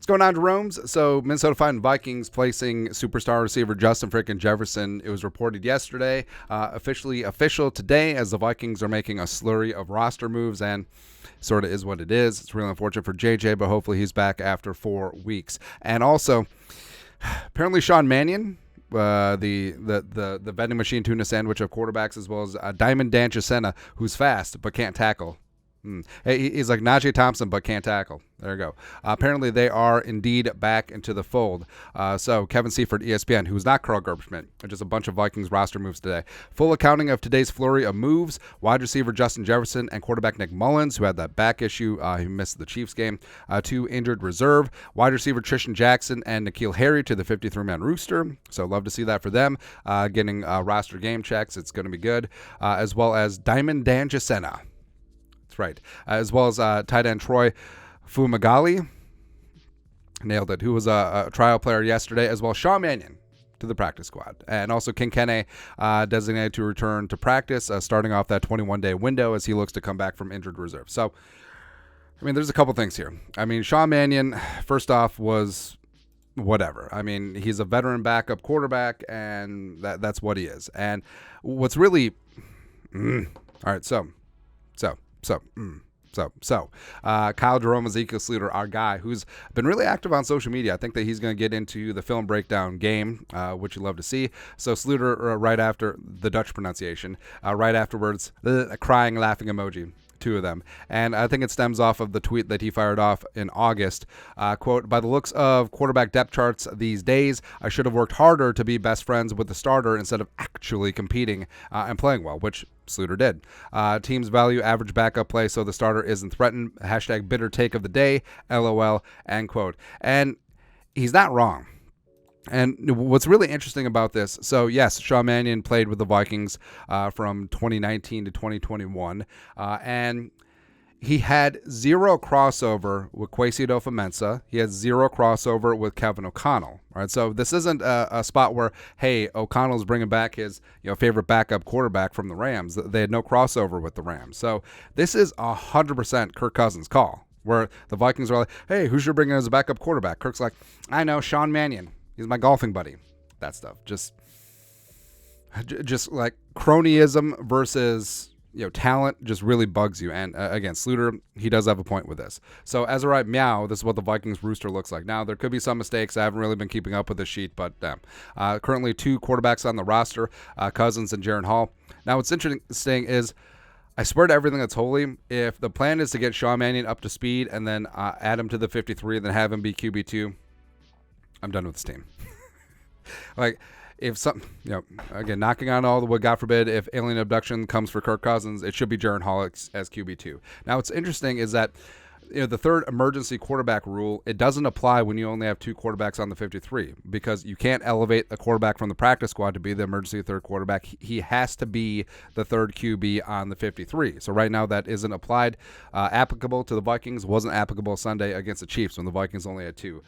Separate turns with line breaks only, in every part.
What's going on, Jeromes? So, Minnesota fighting Vikings placing superstar receiver Justin freaking Jefferson. It was reported yesterday, officially official today, as the Vikings are making a slurry of roster moves, and sort of is what it is. It's really unfortunate for JJ, but hopefully he's back after 4 weeks. And also, apparently Sean Mannion, the vending machine tuna sandwich of quarterbacks, as well as Diamond Dan Chisena, who's fast but can't tackle. Hey, he's like Najee Thompson, but can't tackle. There you go. Apparently, they are indeed back into the fold. So, Kevin Seifert, ESPN, who's not Carl Gerbschmidt, just a bunch of Vikings roster moves today. Full accounting of today's flurry of moves: wide receiver Justin Jefferson and quarterback Nick Mullins, who had that back issue. He missed the Chiefs game. 2 injured reserve. Wide receiver Tristan Jackson and N'Keal Harry to the 53-man rooster. So, love to see that for them. Getting roster game checks. It's going to be good. As well as Diamond Dan Chisena. Right, as well as tight end Troy Fumagalli, nailed it, who was a trial player yesterday, as well as Sean Mannion to the practice squad, and also King Kene designated to return to practice, starting off that 21-day window as he looks to come back from injured reserve. So, I mean, there's a couple things here. I mean, Sean Mannion, first off, was whatever. I mean, he's a veteran backup quarterback, and that's what he is. And what's really, all right, so. Kyle Jerome, Ezekiel Slater, our guy, who's been really active on social media. I think that he's going to get into the film breakdown game, which you love to see. So Slater, right after the Dutch pronunciation, right afterwards, a crying, laughing emoji. 2 of them. And I think it stems off of the tweet that he fired off in August. Quote, by the looks of quarterback depth charts these days, I should have worked harder to be best friends with the starter instead of actually competing and playing well, which Slater did. Teams value average backup play, so the starter isn't threatened. Hashtag bitter take of the day, LOL, end quote. And he's not wrong. And what's really interesting about this, so yes, Sean Mannion played with the Vikings from 2019 to 2021, and he had 0 crossover with Kwesi adofo-mensah. He had 0 crossover with Kevin O'Connell. Right, so this isn't a spot where, hey, O'Connell's bringing back his favorite backup quarterback from the Rams. They had no crossover with the Rams. So this is 100% Kirk Cousins' call, where the Vikings are like, hey, who should bring in as a backup quarterback? Kirk's like, I know, Sean Mannion. He's my golfing buddy. That stuff. Just like cronyism versus talent just really bugs you. And again, Slater, he does have a point with this. So as of right meow, this is what the Vikings rooster looks like. Now, there could be some mistakes. I haven't really been keeping up with the sheet, but currently 2 quarterbacks on the roster, Cousins and Jaren Hall. Now, what's interesting is I swear to everything that's holy, if the plan is to get Sean Mannion up to speed and then add him to the 53 and then have him be QB2, I'm done with this team. Like, if something, again, knocking on all the wood, God forbid, if alien abduction comes for Kirk Cousins, it should be Jaren Hall as QB2. Now, what's interesting is that the third emergency quarterback rule, it doesn't apply when you only have 2 quarterbacks on the 53, because you can't elevate a quarterback from the practice squad to be the emergency third quarterback. He has to be the third QB on the 53. So right now that isn't applied. Applicable to the Vikings, wasn't applicable Sunday against the Chiefs when the Vikings only had 2.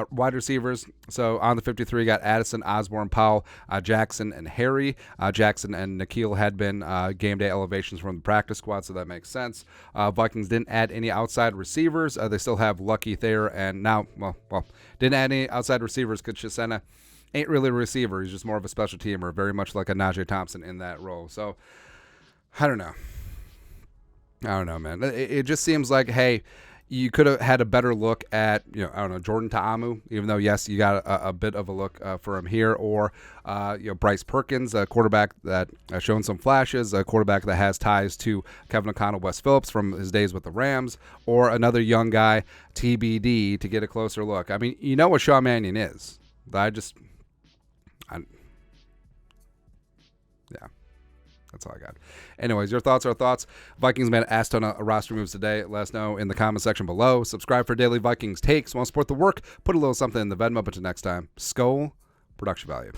Wide receivers, so on the 53 got Addison, Osborne, Powell, Jackson, and Harry. Jackson and N'Keal had been game day elevations from the practice squad, so that makes sense. Vikings didn't add any outside receivers. They still have Lucky Thayer, and now, didn't add any outside receivers because Chisena ain't really a receiver. He's just more of a special teamer, very much like a Najee Thompson in that role. So, I don't know, man. It just seems like, hey, you could have had a better look at, Jordan Ta'amu, even though, yes, you got a bit of a look for him here, or, Bryce Perkins, a quarterback that has shown some flashes, a quarterback that has ties to Kevin O'Connell, Wes Phillips from his days with the Rams, or another young guy, TBD, to get a closer look. I mean, you know what Sean Mannion is. Yeah. That's all I got. Anyways, your thoughts are thoughts. Vikings made an ass ton of roster moves today. Let us know in the comment section below. Subscribe for daily Vikings takes. Want to support the work? Put a little something in the Venmo. But until next time, Skull Production Value.